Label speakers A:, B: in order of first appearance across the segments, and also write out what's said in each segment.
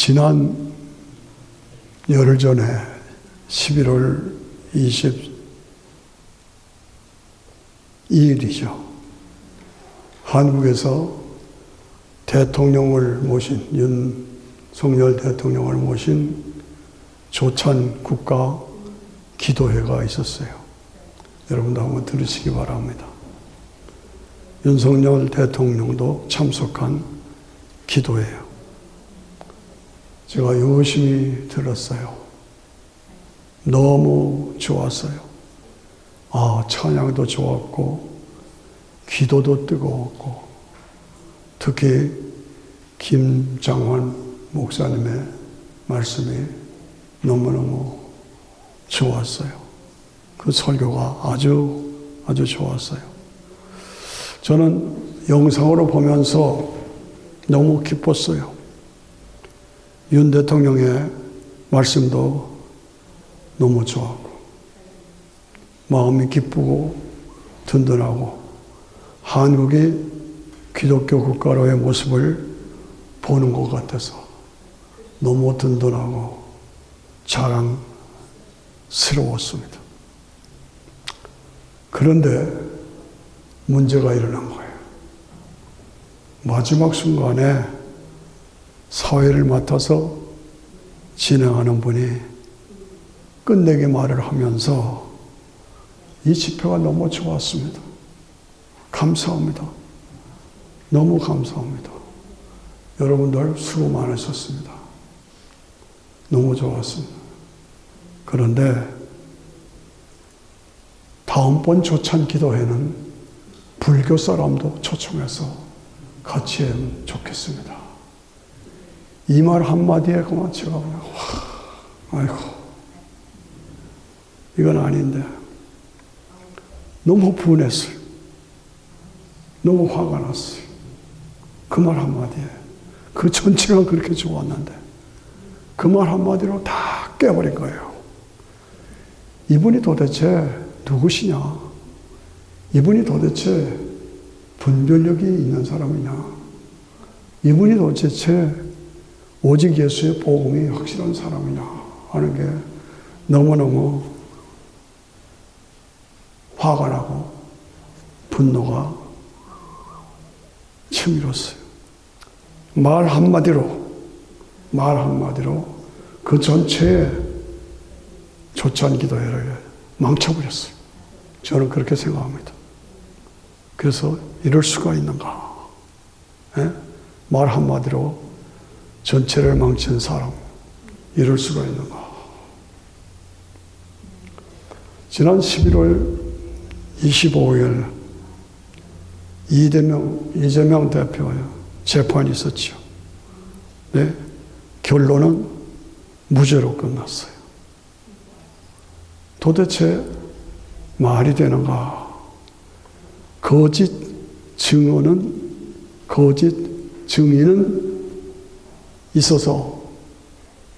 A: 지난 열흘 전에 11월 22일이죠. 한국에서 대통령을 모신, 윤석열 대통령을 모신 조찬 국가 기도회가 있었어요. 여러분도 한번 들으시기 바랍니다. 윤석열 대통령도 참석한 기도회예요. 제가 열심히 들었어요. 너무 좋았어요. 찬양도 좋았고 기도도 뜨거웠고 특히 김장환 목사님의 말씀이 너무너무 좋았어요. 그 설교가 아주 좋았어요. 저는 영상으로 보면서 너무 기뻤어요. 윤 대통령의 말씀도 너무 좋았고 마음이 기쁘고 든든하고 한국이 기독교 국가로의 모습을 보는 것 같아서 너무 든든하고 자랑스러웠습니다. 그런데 문제가 일어난 거예요. 마지막 순간에 사회를 맡아서 진행하는 분이 끝내기 말을 하면서 이 집회가 너무 좋았습니다. 감사합니다. 너무 감사합니다. 여러분들 수고 많으셨습니다. 너무 좋았습니다. 그런데 다음번 조찬 기도회는 불교 사람도 초청해서 같이 하면 좋겠습니다. 이 말 한마디에 그만 제가 그냥 아이고 이건 아닌데 너무 분했어요. 너무 화가 났어요. 그 말 한마디에 그 전체가 그렇게 좋았는데 그 말 한마디로 다 깨버린 거예요. 이분이 도대체 누구시냐? 이분이 도대체 분별력이 있는 사람이냐? 이분이 도대체 오직 예수의 복음이 확실한 사람이냐 하는 게 너무너무 화가 나고 분노가 치밀었어요. 말 한마디로 그 전체의 조찬 기도회를 망쳐버렸어요. 저는 그렇게 생각합니다. 그래서 이럴 수가 있는가? 말 한마디로 전체를 망친 사람, 이럴 수가 있는가? 지난 11월 25일 이재명 대표의 재판이 있었죠. 네, 결론은 무죄로 끝났어요. 도대체 말이 되는가? 거짓 증인은 있어서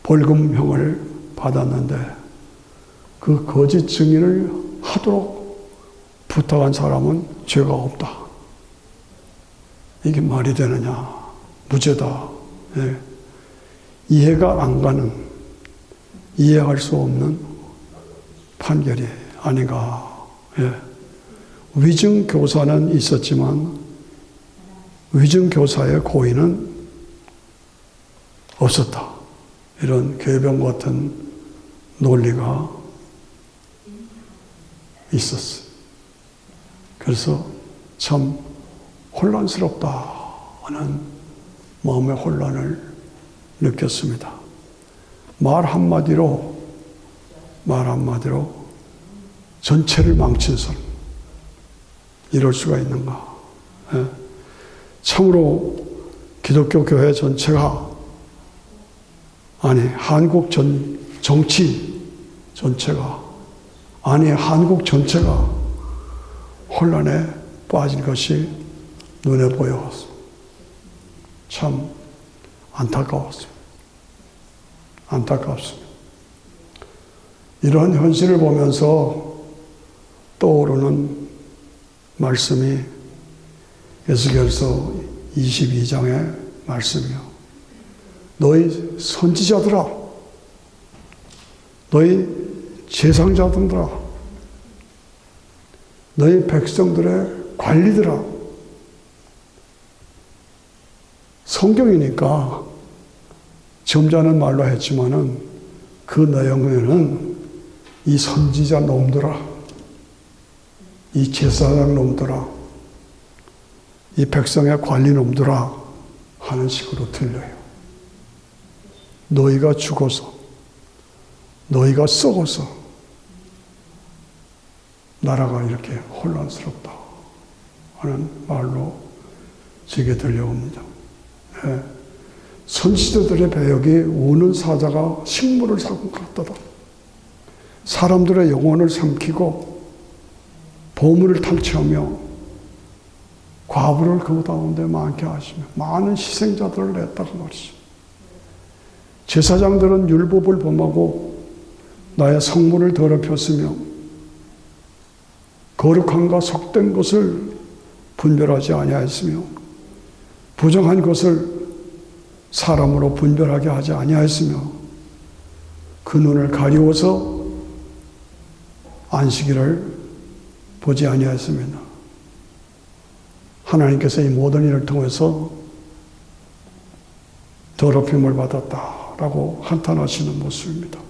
A: 벌금형을 받았는데 그 거짓 증인을 하도록 부탁한 사람은 죄가 없다. 이게 말이 되느냐? 무죄다. 예. 이해가 안 가는, 이해할 수 없는 판결이 아닌가. 예. 위증교사는 있었지만 위증교사의 고의는 없었다. 이런 괴변 같은 논리가 있었어요. 그래서 참 혼란스럽다 하는 마음의 혼란을 느꼈습니다. 말 한마디로 전체를 망친 사람, 이럴 수가 있는가? 예? 참으로 기독교 교회 전체가 한국 정치 전체가 한국 전체가 혼란에 빠진 것이 눈에 보여서 참 안타깝습니다. 이런 현실을 보면서 떠오르는 말씀이 에스겔서 22장의 말씀이요. 너희 선지자들아, 너희 제상자들아, 너희 백성들의 관리들아. 성경이니까 점잖은 말로 했지만은 그 내용에는 이 선지자 놈들아, 이 제사장 놈들아, 이 백성의 관리 놈들아 하는 식으로 들려요. 너희가 죽어서, 너희가 썩어서 나라가 이렇게 혼란스럽다 하는 말로 제게 들려옵니다. 네. 선지자들의 배역이 우는 사자가 식물을 삼고 같도다. 사람들의 영혼을 삼키고 보물을 탐취하며 과부를 그 가운데 많게 하시며 많은 희생자들을 냈다고 말이죠. 제사장들은 율법을 범하고 나의 성물을 더럽혔으며 거룩함과 속된 것을 분별하지 아니하였으며 부정한 것을 사람으로 분별하게 하지 아니하였으며 그 눈을 가리워서 안식일을 보지 아니하였습니다. 하나님께서 이 모든 일을 통해서 더럽힘을 받았다라고 한탄하시는 모습입니다.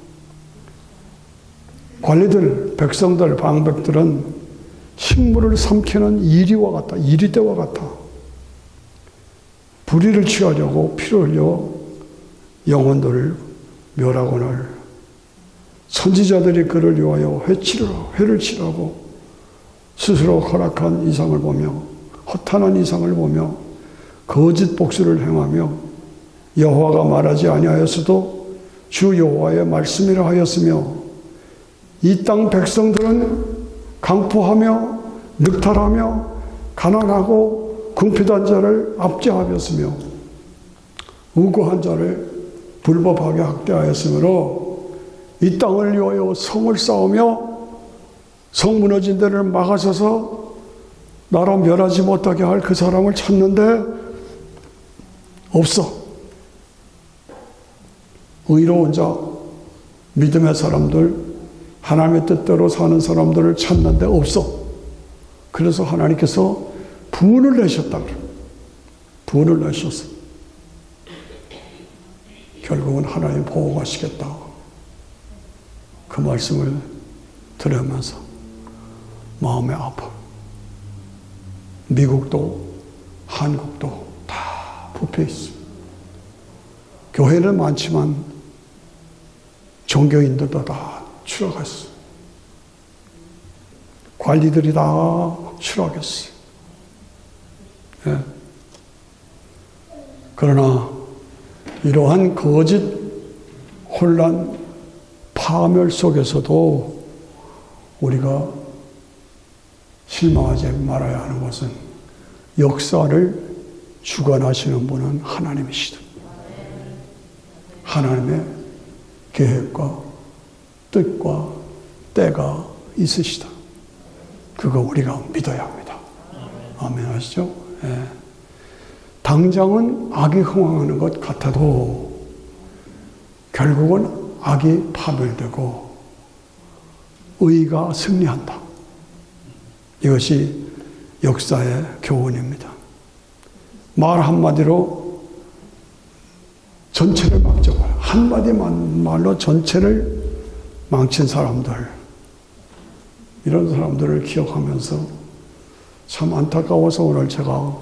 A: 관리들, 백성들, 방백들은 식물을 삼키는 이리와 같다, 이리대와 같아. 불의를 취하려고 피를 흘려 영혼들을 멸하거늘 선지자들이 그를 위하여 회를 치라고 스스로 허락한 이상을 보며 허탄한 이상을 보며 거짓 복수를 행하며 여호와가 말하지 아니하였어도 주 여호와의 말씀이라 하였으며 이 땅 백성들은 강포하며 늑탈하며 가난하고 궁핍한 자를 압제하였으며 우고한 자를 불법하게 학대하였으므로 이 땅을 위하여 성을 쌓으며 성 무너진 데를 막아서서 나라 멸하지 못하게 할 그 사람을 찾는데 없어. 의로운 자, 믿음의 사람들, 하나님의 뜻대로 사는 사람들을 찾는데 없어. 그래서 하나님께서 분을 내셨다. 분을 내셨어. 결국은 하나님 보호하시겠다. 그 말씀을 들으면서 마음이 아파. 미국도 한국도 다 부패 있어. 교회는 많지만 종교인들도 다 추락했어. 관리들이 다 추락했어. 예. 그러나 이러한 거짓 혼란 파멸 속에서도 우리가 실망하지 말아야 하는 것은 역사를 주관하시는 분은 하나님이시다. 하나님의 계획과 뜻과 때가 있으시다. 그거 우리가 믿어야 합니다. 아멘 하시죠? 예. 당장은 악이 흥황하는 것 같아도 결국은 악이 파멸되고 의가 승리한다. 이것이 역사의 교훈입니다. 말 한마디로 전체를 망쳐버려. 한마디 말로 전체를 망친 사람들, 이런 사람들을 기억하면서 참 안타까워서 오늘 제가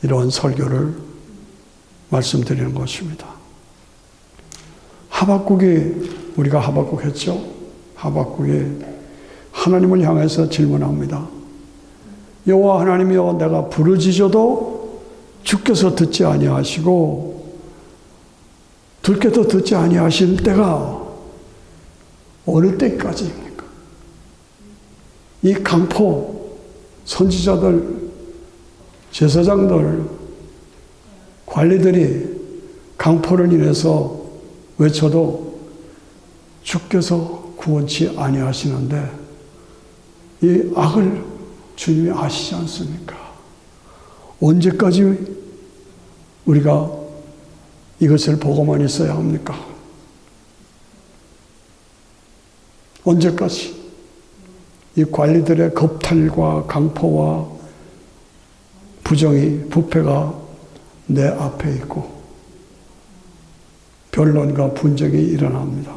A: 이러한 설교를 말씀드리는 것입니다. 하박국이, 우리가 하박국 했죠? 하박국이 하나님을 향해서 질문합니다. 여호와 하나님이여, 내가 부르짖어도 주께서 듣지 아니하시고 주께서 듣지 아니하실 때가 어느 때까지입니까? 이 강포 선지자들, 제사장들, 관리들이 강포를 인해서 외쳐도 주께서 구원치 아니하시는데 이 악을 주님이 아시지 않습니까? 언제까지 우리가 이것을 보고만 있어야 합니까? 언제까지 이 관리들의 겁탈과 강포와 부정이, 부패가 내 앞에 있고 변론과 분쟁이 일어납니다.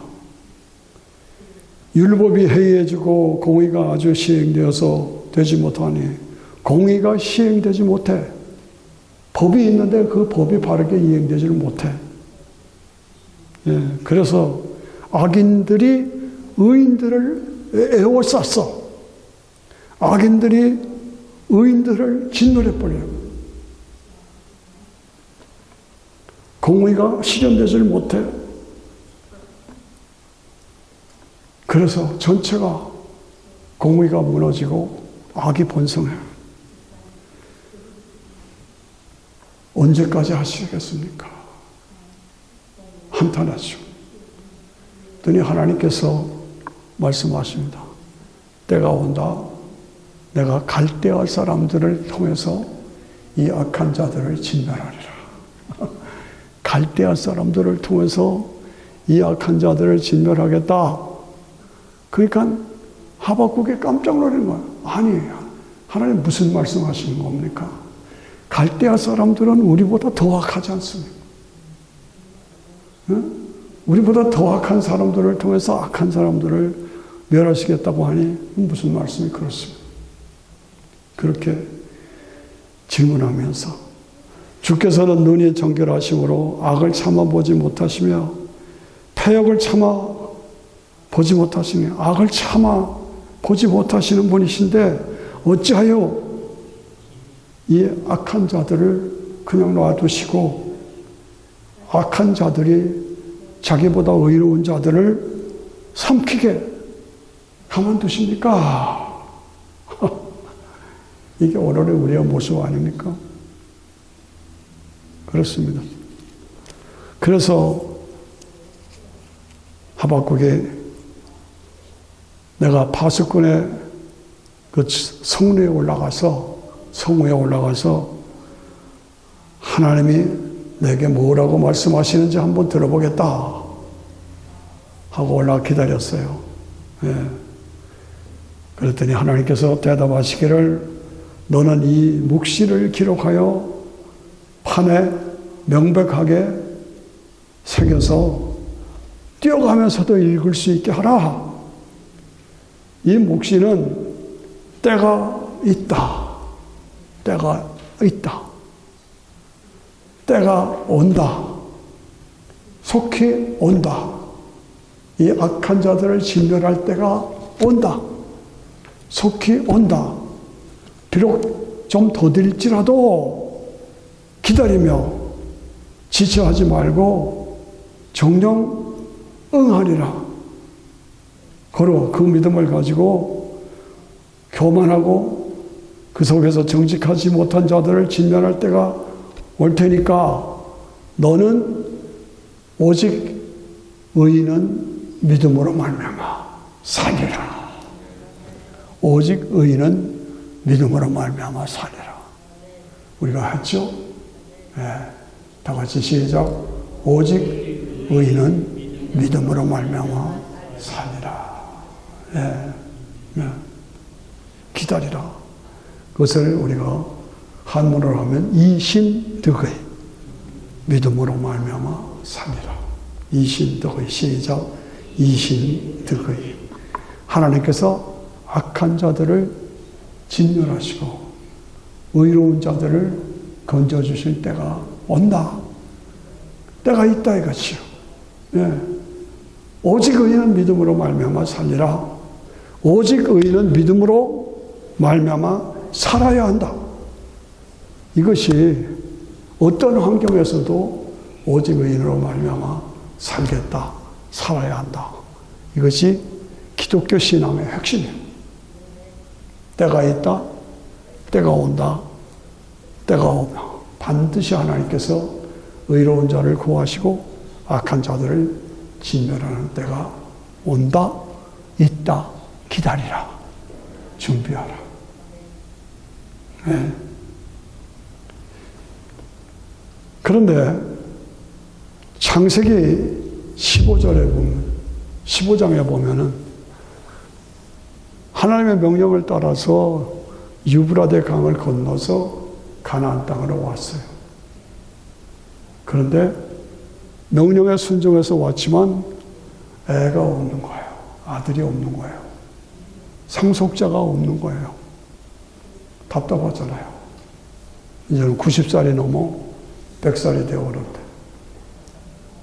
A: 율법이 해이해지고 공의가 아주 시행되어서 되지 못하니 공의가 시행되지 못해. 법이 있는데 그 법이 바르게 이행되지를 못해. 그래서 악인들이 의인들을 에워쌌어. 악인들이 의인들을 짓누려버려요. 공의가 실현되지를 못해. 그래서 전체가 공의가 무너지고 악이 번성해. 언제까지 하시겠습니까? 한탄하죠. 그랬더니 하나님께서 말씀하십니다. 때가 온다. 내가 갈대할 사람들을 통해서 이 악한 자들을 진멸하리라. 갈대할 사람들을 통해서 이 악한 자들을 진멸하겠다. 그러니까 하박국이 깜짝 놀란 거야. 아니, 하나님 무슨 말씀하시는 겁니까? 갈대아 사람들은 우리보다 더 악하지 않습니까? 응? 우리보다 더 악한 사람들을 통해서 악한 사람들을 멸하시겠다고 하니 무슨 말씀이 그렇습니까? 그렇게 질문하면서 주께서는 눈이 정결하심으로 악을 참아보지 못하시며 패역을 참아보지 못하시니 악을 참아보지 못하시는 분이신데 어찌하여 이 악한 자들을 그냥 놔두시고 악한 자들이 자기보다 의로운 자들을 삼키게 가만두십니까? 이게 오늘의 우리의 모습 아닙니까? 그렇습니다. 그래서 하박국이 내가 파수꾼의 그 성루에 올라가서 하나님이 내게 뭐라고 말씀하시는지 한번 들어보겠다 하고 올라가 기다렸어요. 예. 그랬더니 하나님께서 대답하시기를 너는 이 묵시를 기록하여 판에 명백하게 새겨서 뛰어가면서도 읽을 수 있게 하라. 이 묵시는 때가 있다. 때가 있다. 때가 온다. 속히 온다. 이 악한 자들을 진멸할 때가 온다. 속히 온다. 비록 좀 더딜지라도 기다리며 지체하지 말고 정령 응하리라. 고로 그 믿음을 가지고 교만하고 그 속에서 정직하지 못한 자들을 진멸할 때가 올 테니까 너는 오직 의인은 믿음으로 말미암아 살리라. 오직 의인은 믿음으로 말미암아 살리라. 우리가 했죠? 네. 다 같이 시작. 오직 의인은 믿음으로 말미암아 살리라. 네. 네. 기다리라. 그것을 우리가 한문으로 하면 이신득의 믿음으로 말미암아 살리라. 이신득의 시작. 이신득의 하나님께서 악한 자들을 진멸하시고 의로운 자들을 건져주실 때가 온다. 때가 있다 이것이요. 예. 오직 의인은 믿음으로 말미암아 살리라. 오직 의인은 믿음으로 말미암아 살아야 한다. 이것이 어떤 환경에서도 오직 의인으로 말미암아 살겠다. 살아야 한다. 이것이 기독교 신앙의 핵심이에요. 때가 있다. 때가 온다. 때가 오면 반드시 하나님께서 의로운 자를 구하시고 악한 자들을 진멸하는 때가 온다. 있다. 기다리라. 준비하라. 네. 그런데 창세기 15장에 보면은 하나님의 명령을 따라서 유브라데 강을 건너서 가나안 땅으로 왔어요. 그런데 명령에 순종해서 왔지만 애가 없는 거예요. 아들이 없는 거예요. 상속자가 없는 거예요. 답답하잖아요. 이제는 90살이 넘어 100살이 되어버렸대.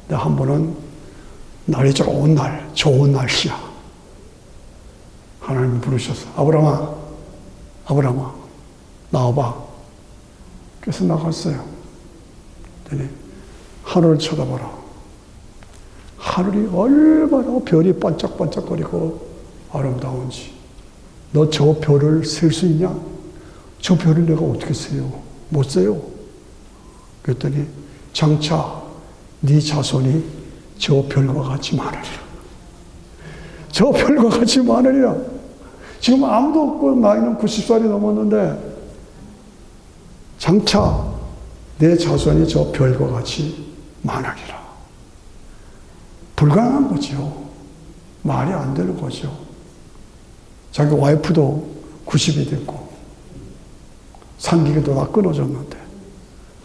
A: 근데 한 번은 날이 좋은 날씨야. 하나님이 부르셨어. 아브라함아, 나와봐. 그래서 나갔어요. 그랬더니 하늘을 쳐다봐라. 하늘이 얼마나 별이 반짝반짝거리고 아름다운지. 너 저 별을 셀 수 있냐? 저 별을 내가 어떻게 세요? 못 세요. 그랬더니 장차 네 자손이 저 별과 같이 많으리라. 저 별과 같이 많으리라. 지금 아무도 없고 나이는 90살이 넘었는데 장차 내 자손이 저 별과 같이 많으리라. 불가능한 거죠. 말이 안 되는 거죠. 자기 와이프도 90이 됐고 상기기도 다 끊어졌는데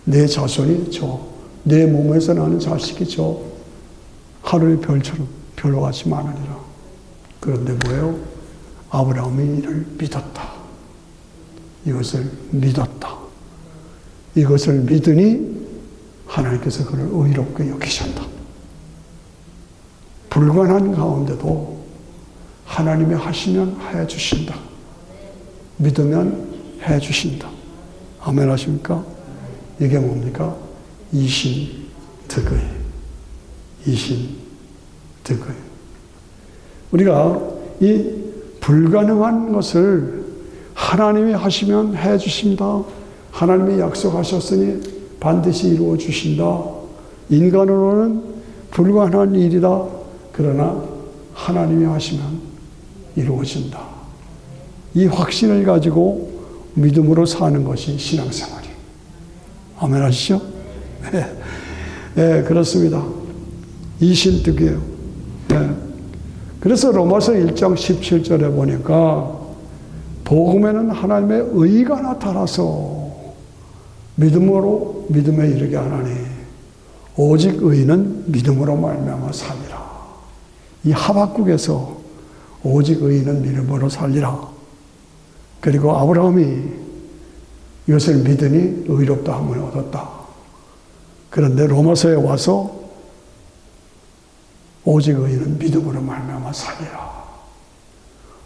A: 내 자손이 내 몸에서 나는 자식이 저 하늘의 별처럼 별과 같이 많으리라. 그런데 뭐예요? 아브라함이 이를 믿었다. 이것을 믿었다. 이것을 믿으니 하나님께서 그를 의롭게 여기셨다. 불가능한 가운데도 하나님이 하시면 해주신다. 믿으면 해주신다. 아멘 하십니까? 이게 뭡니까? 이신득의. 이신득의. 우리가 이 불가능한 것을 하나님이 하시면 해주신다. 하나님이 약속하셨으니 반드시 이루어 주신다. 인간으로는 불가능한 일이다. 그러나 하나님이 하시면 이루어진다. 이 확신을 가지고 믿음으로 사는 것이 신앙생활이에요. 아멘 하시죠? 네. 네, 그렇습니다. 이신득이에요. 네. 그래서 로마서 1장 17절에 보니까 복음에는 하나님의 의가 나타나서 믿음에 이르게 하나니 오직 의는 믿음으로 말미암아 살리라. 이 하박국에서 오직 의는 믿음으로 살리라. 그리고 아브라함이 이것을 믿으니 의롭다 함을 얻었다. 그런데 로마서에 와서 오직 의는 믿음으로 말미암아 살리라.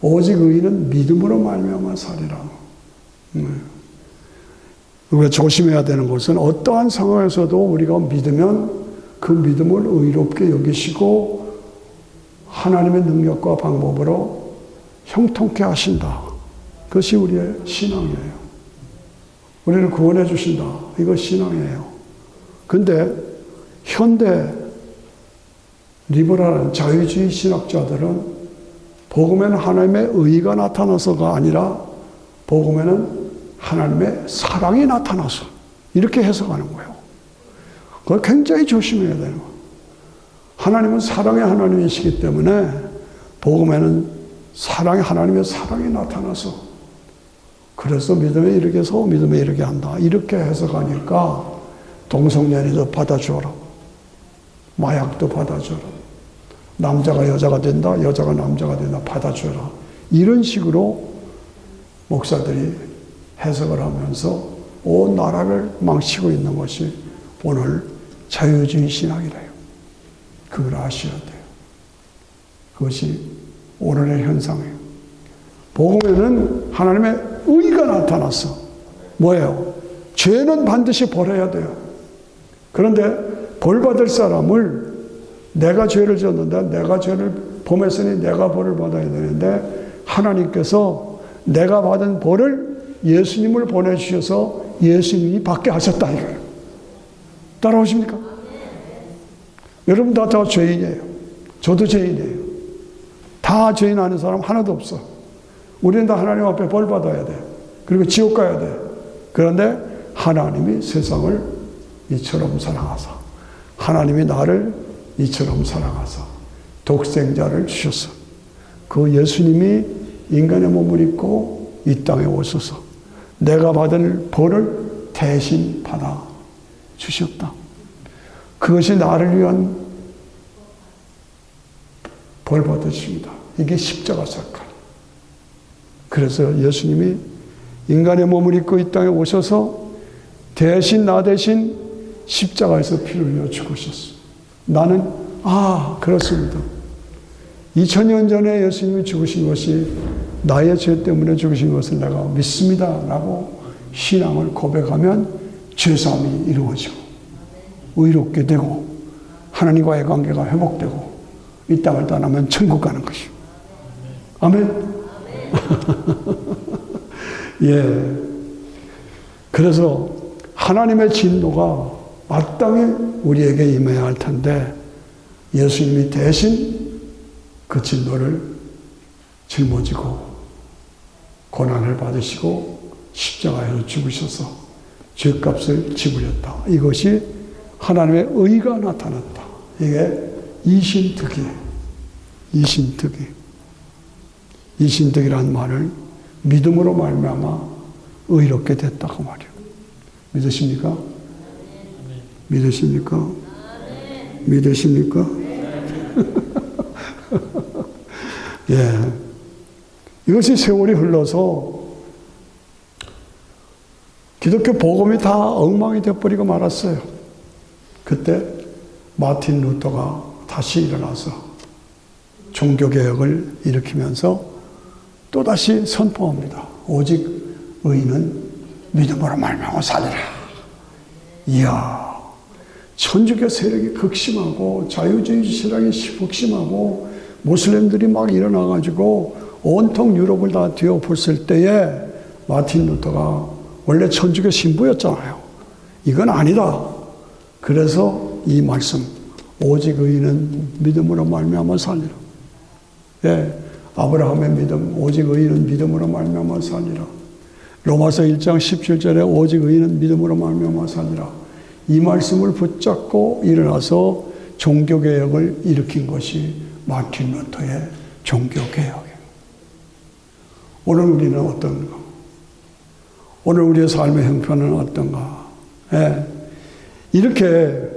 A: 오직 의는 믿음으로 말미암아 살리라. 우리가 조심해야 되는 것은 어떠한 상황에서도 우리가 믿으면 그 믿음을 의롭게 여기시고 하나님의 능력과 방법으로 형통케 하신다. 그것이 우리의 신앙이에요. 우리를 구원해 주신다. 이거 신앙이에요. 근데 현대 리버럴한 자유주의 신학자들은 복음에는 하나님의 의가 나타나서가 아니라 복음에는 하나님의 사랑이 나타나서 이렇게 해석하는 거예요. 그걸 굉장히 조심해야 돼요. 하나님은 사랑의 하나님이시기 때문에 복음에는 하나님의 사랑이 나타나서 그래서 믿음에 이르게 해서 믿음에 이르게 한다. 이렇게 해석하니까 동성연애도 받아줘라. 마약도 받아줘라. 남자가 여자가 된다. 여자가 남자가 된다. 받아줘라. 이런 식으로 목사들이 해석을 하면서 온 나라를 망치고 있는 것이 오늘 자유주의 신학이래요. 그걸 아셔야 돼요. 그것이 오늘의 현상이에요. 복음에는 하나님의 의가 나타났어. 뭐예요? 죄는 반드시 벌어야 돼요. 그런데 벌 받을 사람을 내가 죄를 지었는데 내가 죄를 범했으니 내가 벌을 받아야 되는데 하나님께서 내가 받은 벌을 예수님을 보내주셔서 예수님이 받게 하셨다 이거예요. 따라오십니까? 여러분 다 죄인이에요. 저도 죄인이에요. 다 죄인 아는 사람 하나도 없어. 우리는 다 하나님 앞에 벌 받아야 돼. 그리고 지옥 가야 돼. 그런데 하나님이 세상을 이처럼 사랑하사 하나님이 나를 이처럼 사랑하사 독생자를 주셔서 그 예수님이 인간의 몸을 입고 이 땅에 오셔서 내가 받을 벌을 대신 받아 주셨다. 그것이 나를 위한 벌 받으십니다. 이게 십자가 사건. 그래서 예수님이 인간의 몸을 입고 이 땅에 오셔서 대신 나 대신 십자가에서 피를 흘려 죽으셨어. 나는 그렇습니다. 2000년 전에 예수님이 죽으신 것이 나의 죄 때문에 죽으신 것을 내가 믿습니다 라고 신앙을 고백하면 죄사함이 이루어지고 의롭게 되고 하나님과의 관계가 회복되고 이 땅을 떠나면 천국 가는 것이요. 아멘. 예. 그래서 하나님의 진노가 마땅히 우리에게 임해야 할 텐데 예수님이 대신 그 진노를 짊어지고 고난을 받으시고 십자가에서 죽으셔서 죄값을 지불했다. 이것이 하나님의 의가 나타났다. 이게 이신특이에요. 이신특이. 이신특이라는 말을 믿음으로 말미암아 의롭게 됐다고 말이에요. 믿으십니까? 믿으십니까? 믿으십니까? 예. 이것이 세월이 흘러서 기독교 복음이 다 엉망이 되어버리고 말았어요. 그때 마틴 루터가 다시 일어나서 종교개혁을 일으키면서 또다시 선포합니다. 오직 의인은 믿음으로 말미암아 살리라. 이야, 천주교 세력이 극심하고 자유주의 세력이 극심하고 모슬렘들이 막 일어나가지고 온통 유럽을 다 뒤엎었을 때에 마틴 루터가 원래 천주교 신부였잖아요. 이건 아니다. 그래서 이 말씀, 오직 의인은 믿음으로 말미암아 살리라. 예, 아브라함의 믿음, 오직 의인은 믿음으로 말미암아 살리라. 로마서 1장 17절에 오직 의인은 믿음으로 말미암아 살리라. 이 말씀을 붙잡고 일어나서 종교개혁을 일으킨 것이 마틴 루터의 종교개혁이에요. 오늘 우리는 어떤가? 오늘 우리의 삶의 형편은 어떤가? 예. 이렇게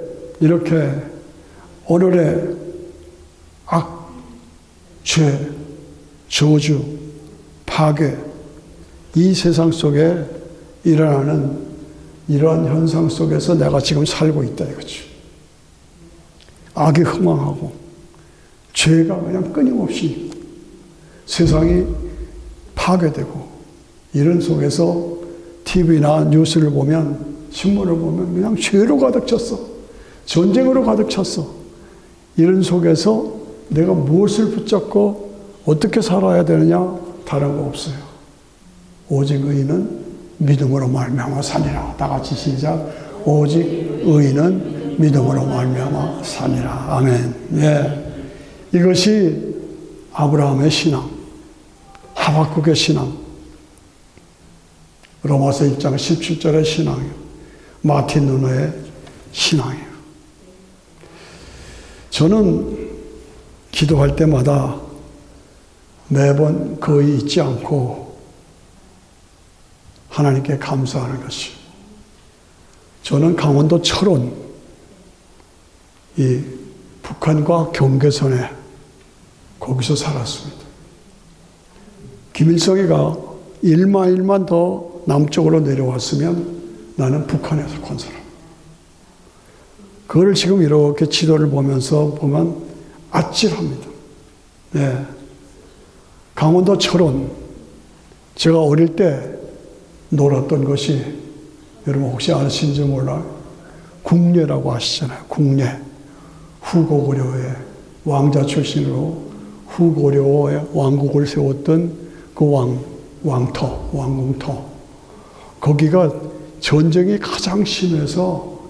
A: 오늘의 악, 죄, 저주, 파괴, 이 세상 속에 일어나는 이러한 현상 속에서 내가 지금 살고 있다 이거죠. 악이 흥망하고 죄가 그냥 끊임없이 세상이 파괴되고 이런 속에서 TV나 뉴스를 보면 신문을 보면 그냥 죄로 가득 찼어. 전쟁으로 가득 찼어. 이런 속에서 내가 무엇을 붙잡고 어떻게 살아야 되느냐? 다른 거 없어요. 오직 의인은 믿음으로 말미암아 살리라. 다 같이 시작. 오직 의인은 믿음으로 말미암아 살리라. 아멘. 예. 이것이 아브라함의 신앙, 하박국의 신앙, 로마서 1장 17절의 신앙이에요. 마틴 루터의 신앙이에요. 저는 기도할 때마다 매번 거의 잊지 않고 하나님께 감사하는 것이, 저는 강원도 철원, 이 북한과 경계선에 거기서 살았습니다. 김일성이가 1마일만 더 남쪽으로 내려왔으면 나는 북한에서 건 사람. 그걸 지금 이렇게 지도를 보면서 보면 아찔합니다. 네. 강원도 철원, 제가 어릴 때 놀았던 것이, 여러분 혹시 아시는지 몰라요? 국례라고 아시잖아요. 국례. 후고구려의 왕자 출신으로 후고려의 왕국을 세웠던 그 왕터, 왕궁터. 거기가 전쟁이 가장 심해서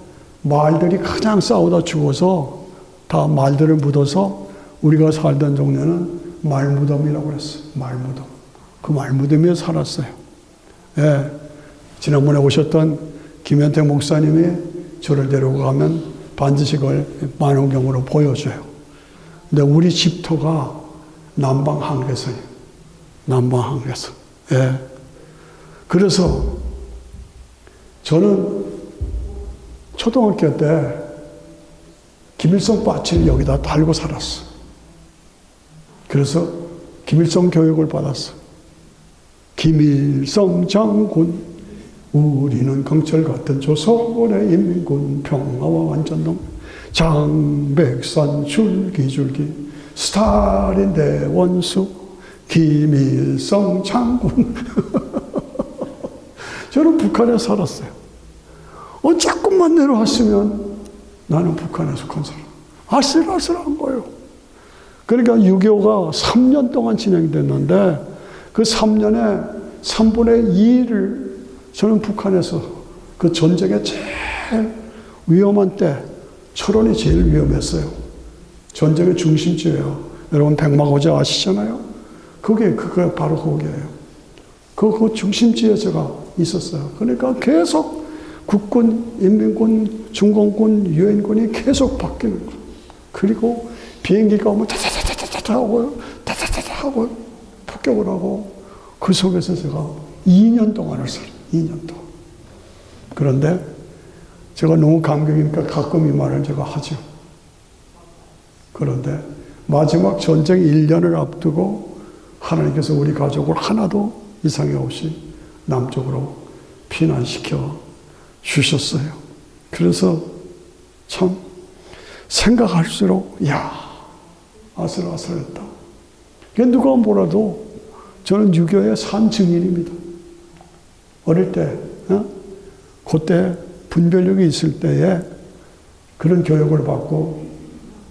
A: 말들이 가장 싸우다 죽어서 다 말들을 묻어서 우리가 살던 동네는 말무덤이라고 그랬어요. 말무덤. 그 말무덤에 살았어요. 예. 지난번에 오셨던 김현태 목사님이 저를 데리고 가면 반드시 그걸 망원경으로 보여줘요. 근데 우리 집터가 남방 한계선이에요. 남방 한계선. 예. 그래서 저는 초등학교 때 김일성 바치를 여기다 달고 살았어. 그래서 김일성 교육을 받았어. 김일성 장군, 우리는 강철 같은 조선의 인민군, 평화와 완전동, 장백산 줄기줄기, 스탈린 대원수, 김일성 장군. 저는 북한에 살았어요. 조금만 내려왔으면 나는 북한에 속한 사람. 아슬아슬한 거예요. 그러니까 6.25가 3년 동안 진행됐는데 그 3년에 3분의 2를 저는 북한에서 그 전쟁의 제일 위험한 때, 철원이 제일 위험했어요. 전쟁의 중심지예요. 여러분 백마고제 아시잖아요? 그게 바로 거기예요. 그 중심지에 제가 있었어요. 그러니까 계속 국군, 인민군, 중공군, 유엔군이 계속 바뀌는 거예요. 그리고 비행기가 오면 타타타타타 하고 타타타타 하고 폭격을 하고 그 속에서 제가 2년 동안을 살아요. 2년 동안. 그런데 제가 너무 감격이니까 가끔 이 말을 제가 하죠. 그런데 마지막 전쟁 1년을 앞두고 하나님께서 우리 가족을 하나도 이상이 없이 남쪽으로 피난시켜 주셨어요. 그래서 참 생각할수록 아슬아슬했다. 누가 뭐라도 저는 6.25의 산 증인입니다. 어릴 때 그때 분별력이 있을 때에 그런 교육을 받고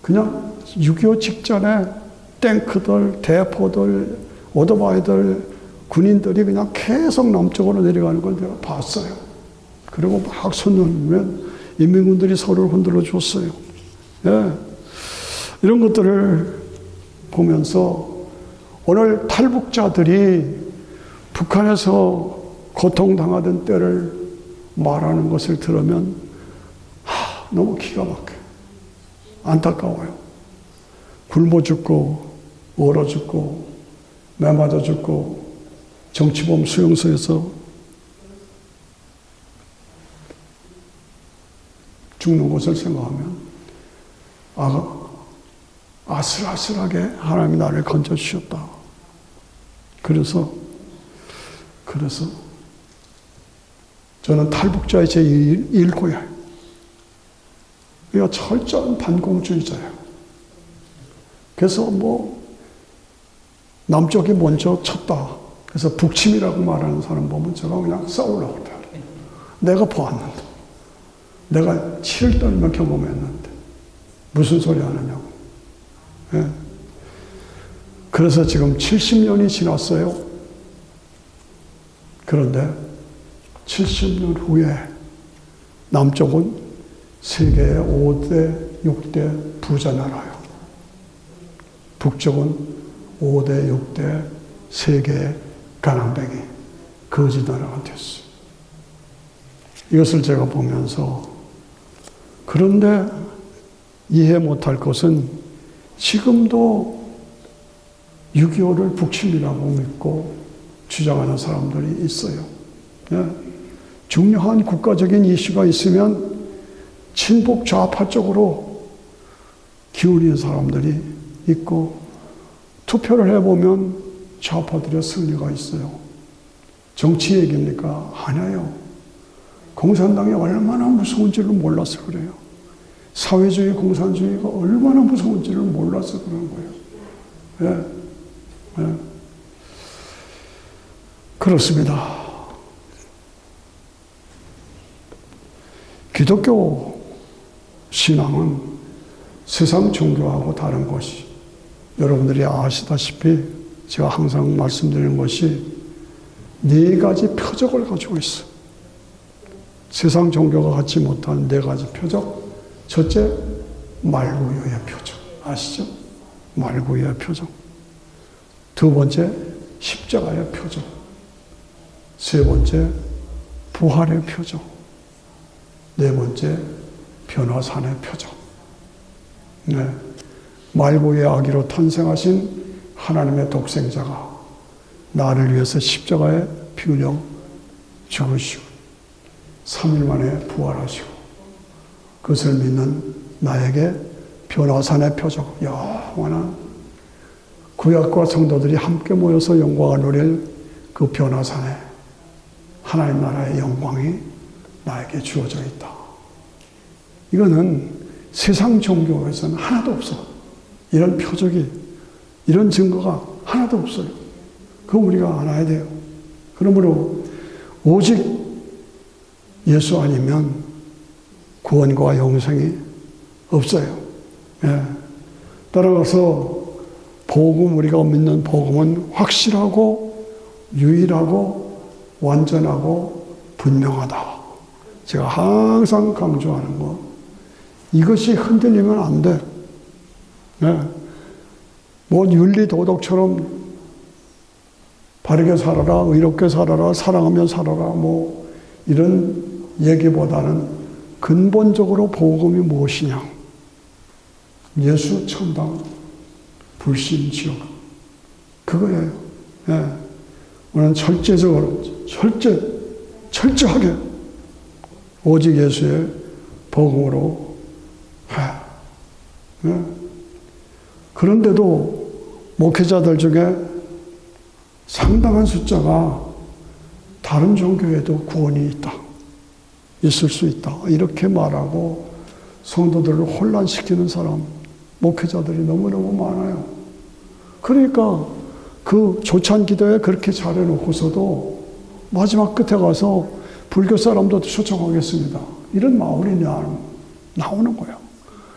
A: 그냥 6.25 직전에 탱크들, 대포들, 오토바이들, 군인들이 그냥 계속 남쪽으로 내려가는 걸 내가 봤어요. 그리고 막 손 넘으면 인민군들이 서로를 흔들어 줬어요. 예. 이런 것들을 보면서 오늘 탈북자들이 북한에서 고통당하던 때를 말하는 것을 들으면 너무 기가 막혀요. 안타까워요. 굶어 죽고 얼어 죽고 매 맞아 죽고 정치범 수용소에서 죽는 것을 생각하면 아슬아슬하게 하나님이 나를 건져주셨다. 그래서 저는 탈북자의 제1고야예요. 그러니까 철저한 반공주의자예요. 그래서 남쪽이 먼저 쳤다. 그래서 북침이라고 말하는 사람 보면 제가 그냥 싸우려고 해요. 내가 보았는데. 내가 치를 떨며 경험했는데. 무슨 소리 하느냐고. 예. 그래서 지금 70년이 지났어요. 그런데 70년 후에 남쪽은 세계의 5대, 6대 부자 나라예요. 북쪽은 5대, 6대 세계의 가난뱅이, 거지 나라가 됐어요. 이것을 제가 보면서 그런데 이해 못할 것은 지금도 6.25를 북침이라고 믿고 주장하는 사람들이 있어요. 네. 중요한 국가적인 이슈가 있으면 친북 좌파 쪽으로 기울이는 사람들이 있고 투표를 해보면 좌파들의 승리가 있어요. 정치 얘기입니까? 아니에요. 공산당이 얼마나 무서운지를 몰라서 그래요. 사회주의, 공산주의가 얼마나 무서운지를 몰라서 그런 거예요. 예. 예. 그렇습니다. 기독교 신앙은 세상 종교하고 다른 것이 여러분들이 아시다시피 제가 항상 말씀드리는 것이 4가지 표적을 가지고 있어요. 세상 종교가 갖지 못한 4가지 표적. 첫째, 말구유의 표적. 아시죠? 말구유의 표적. 두 번째, 십자가의 표적. 세 번째, 부활의 표적. 네 번째, 변화산의 표적. 네. 말고의 아기로 탄생하신 하나님의 독생자가 나를 위해서 십자가에 피 흘려 죽으시고 3일 만에 부활하시고 그것을 믿는 나에게 변화산의 표적, 영원한 구약과 성도들이 함께 모여서 영광을 누릴 그 변화산에 하나님 나라의 영광이 나에게 주어져 있다. 이거는 세상 종교에서는 하나도 없어. 이런 표적이, 이런 증거가 하나도 없어요. 그거 우리가 알아야 돼요. 그러므로 오직 예수 아니면 구원과 영생이 없어요. 예. 따라가서 복음, 우리가 믿는 복음은 확실하고 유일하고 완전하고 분명하다. 제가 항상 강조하는 거, 이것이 흔들리면 안 돼. 네. 뭐 윤리 도덕처럼 바르게 살아라, 의롭게 살아라, 사랑하며 살아라, 뭐 이런 얘기보다는 근본적으로 복음이 무엇이냐? 예수 천당 불신 지옥, 그거예요. 네. 우리는 철저적으로 철저하게 오직 예수의 복음으로 해. 네. 그런데도 목회자들 중에 상당한 숫자가 다른 종교에도 구원이 있다, 있을 수 있다, 이렇게 말하고 성도들을 혼란시키는 사람, 목회자들이 너무너무 많아요. 그러니까 그 조찬 기도에 그렇게 잘해놓고서도 마지막 끝에 가서 불교 사람도 초청하겠습니다, 이런 말이 나오는 거예요.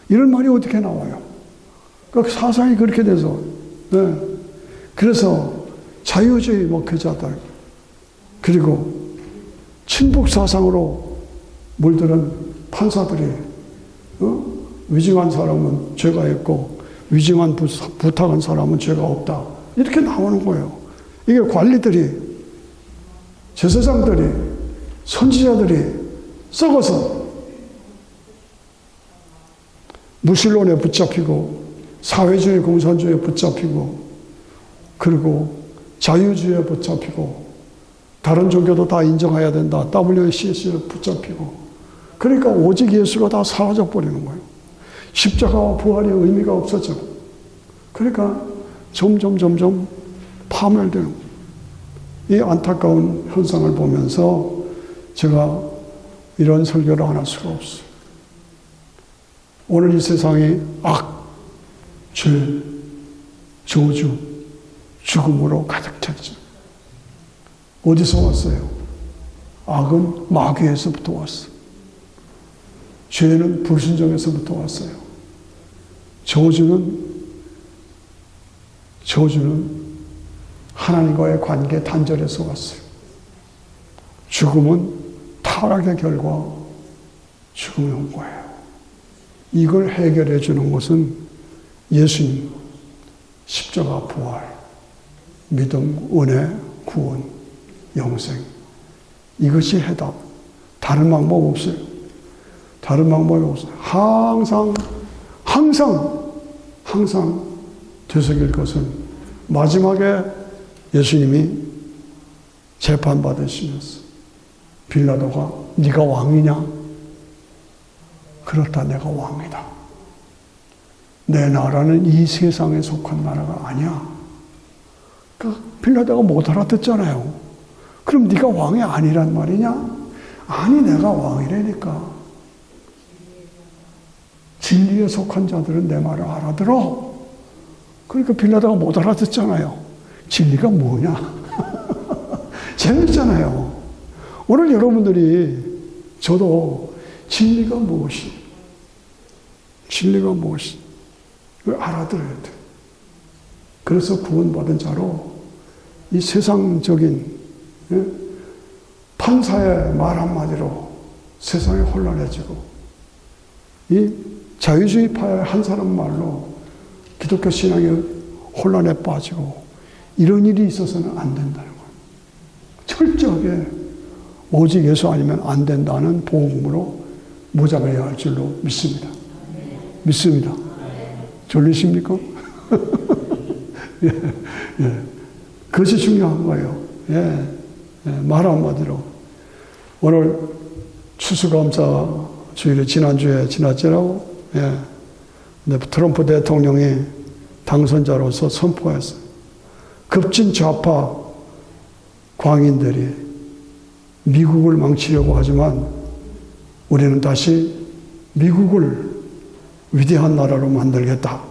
A: 이런 말이 어떻게 나와요? 그러니까 사상이 그렇게 돼서. 네. 그래서 자유주의 목회자들, 그리고 친북 사상으로 물드는 판사들이 위증한 사람은 죄가 있고 위증한 부탁한 사람은 죄가 없다, 이렇게 나오는 거예요. 이게 관리들이, 제사장들이, 선지자들이 썩어서 무신론에 붙잡히고 사회주의 공산주의에 붙잡히고 그리고 자유주의에 붙잡히고 다른 종교도 다 인정해야 된다, WCS에 붙잡히고, 그러니까 오직 예수가 다 사라져 버리는 거예요. 십자가와 부활의 의미가 없어져. 그러니까 점점 파멸되는 거예요. 이 안타까운 현상을 보면서 제가 이런 설교를 안 할 수가 없어요. 오늘 이 세상이 악, 죄, 저주, 죽음으로 가득 차 있죠. 어디서 왔어요? 악은 마귀에서부터 왔어. 죄는 불순종에서부터 왔어요. 저주는 하나님과의 관계 단절에서 왔어요. 죽음은 타락의 결과 죽음이 온 거예요. 이걸 해결해 주는 것은 예수님, 십자가 부활, 믿음, 은혜, 구원, 영생. 이것이 해답. 다른 방법 없어요. 다른 방법이 없어요. 항상 되새길 것은 마지막에 예수님이 재판받으시면서 빌라도가 네가 왕이냐? 그렇다, 내가 왕이다. 내 나라는 이 세상에 속한 나라가 아니야. 그 빌라도가 못 알아듣잖아요. 그럼 네가 왕이 아니란 말이냐? 아니, 내가 왕이라니까. 진리에 속한 자들은 내 말을 알아들어. 그러니까 빌라도가 못 알아듣잖아요. 진리가 뭐냐? 재밌잖아요. 오늘 여러분들이, 저도 진리가 무엇이? 진리가 무엇이? 그걸 알아들어야 돼. 그래서 구원받은 자로 이 세상적인 판사의 말 한마디로 세상이 혼란해지고, 이 자유주의파의 한 사람 말로 기독교 신앙이 혼란에 빠지고, 이런 일이 있어서는 안 된다는 거예요. 철저하게 오직 예수 아니면 안 된다는 복음으로 무장해야 할 줄로 믿습니다. 믿습니다. 졸리십니까? 예, 예. 그것이 중요한 거예요. 예, 예. 말 한마디로. 오늘 추수감사 주일이 지난주에 지났더라고. 예. 근데 트럼프 대통령이 당선자로서 선포했어요. 급진 좌파 광인들이 미국을 망치려고 하지만 우리는 다시 미국을 위대한 나라로 만들겠다.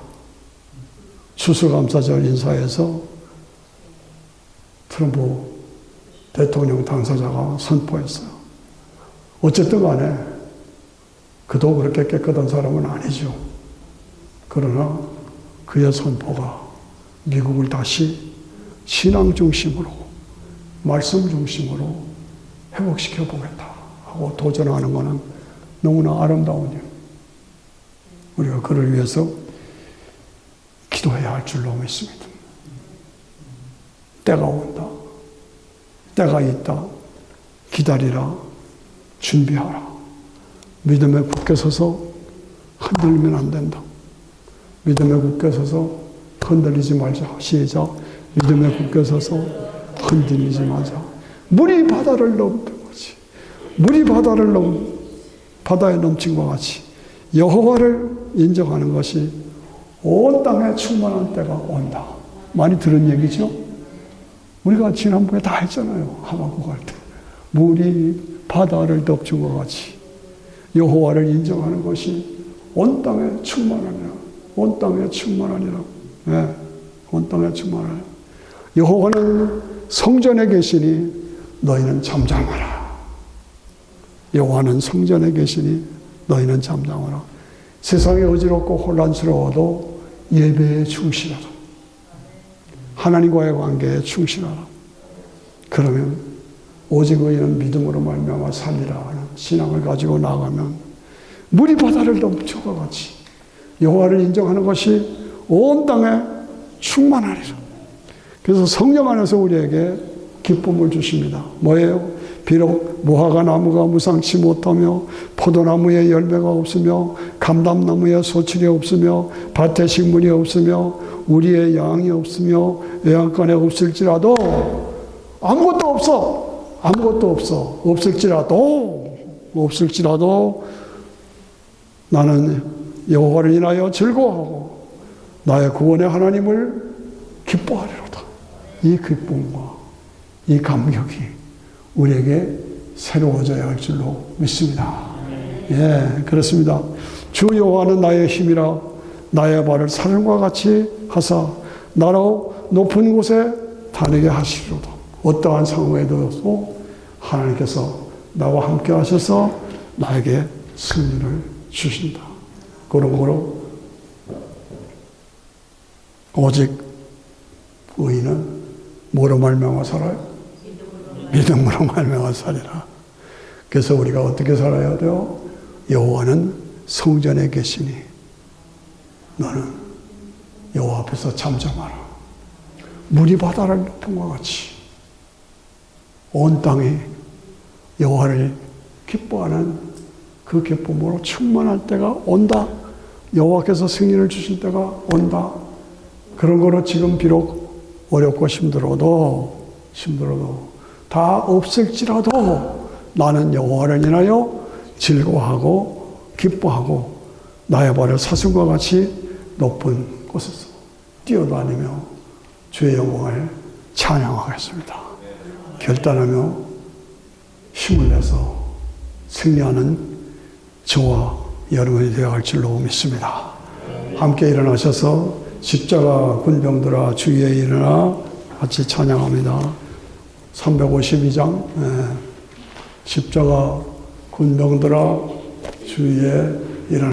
A: 추수감사절 인사에서 트럼프 대통령 당사자가 선포했어요. 어쨌든 간에 그도 그렇게 깨끗한 사람은 아니죠. 그러나 그의 선포가 미국을 다시 신앙 중심으로, 말씀 중심으로 회복시켜 보겠다 하고 도전하는 것은 너무나 아름다운 일. 우리가 그를 위해서 기도해야 할 줄로 믿습니다. 때가 온다. 때가 있다. 기다리라. 준비하라. 믿음에 굳게 서서 흔들리면 안 된다. 믿음에 굳게 서서 흔들리지 말자. 시작. 믿음에 굳게 서서 흔들리지 말자. 물이 바다를 넘는 것이, 물이 바다에 넘친 것 같이 여호와를 인정하는 것이 온 땅에 충만한 때가 온다. 많이 들은 얘기죠? 우리가 지난번에 다 했잖아요. 하박국 할 때. 물이 바다를 덮친 것 같이 여호와를 인정하는 것이 온 땅에 충만하니라. 온 땅에 충만하니라. 네, 온 땅에 충만하니라. 여호와는 성전에 계시니 너희는 잠잠하라. 여호와는 성전에 계시니 너희는 잠잠하라. 세상이 어지럽고 혼란스러워도 예배에 충실하라. 하나님과의 관계에 충실하라. 그러면 오직 너희는 믿음으로 말미암아 살리라 하는 신앙을 가지고 나가면 물이 바다를 넘쳐가 같이 여호와를 인정하는 것이 온 땅에 충만하리라. 그래서 성령 안에서 우리에게 기쁨을 주십니다. 뭐예요? 비록 무화과 나무가 무상치 못하며 포도나무에 열매가 없으며 감람나무에 소출이 없으며 밭에 식물이 없으며 우리의 양이 없으며 외양간에 없을지라도 아무것도 없어. 없을지라도 나는 여호와를 인하여 즐거워하고 나의 구원의 하나님을 기뻐하리로다. 이 기쁨과 이 감격이 우리에게 새로워져야 할 줄로 믿습니다. 예, 그렇습니다. 주 여호와는 나의 힘이라 나의 발을 사슴과 같이 하사 나로 높은 곳에 다니게 하시리로다. 어떠한 상황에도 하나님께서 나와 함께 하셔서 나에게 승리를 주신다. 그러므로 오직 의인은 뭐로 말미암아 살아요? 믿음으로 말미암아 살리라. 그래서 우리가 어떻게 살아야 돼요? 여호와는 성전에 계시니 너는 여호와 앞에서 잠잠하라. 물이 바다를 덮은 것 같이 온 땅이 여호와를 기뻐하는 그 기쁨으로 충만할 때가 온다. 여호와께서 승리를 주실 때가 온다. 그런 거로 지금 비록 어렵고 힘들어도 다 없을지라도 나는 여호와를 인하여 즐거워하고 기뻐하고 나의 발을 사슴과 같이 높은 곳에서 뛰어다니며 주의 영광을 찬양하겠습니다. 결단하며 힘을 내서 승리하는 저와 여러분이 되어갈 줄로 믿습니다. 함께 일어나셔서 십자가 군병들아 주위에 일어나 같이 찬양합니다. 352장 십자가 군병들아 주위에 일어나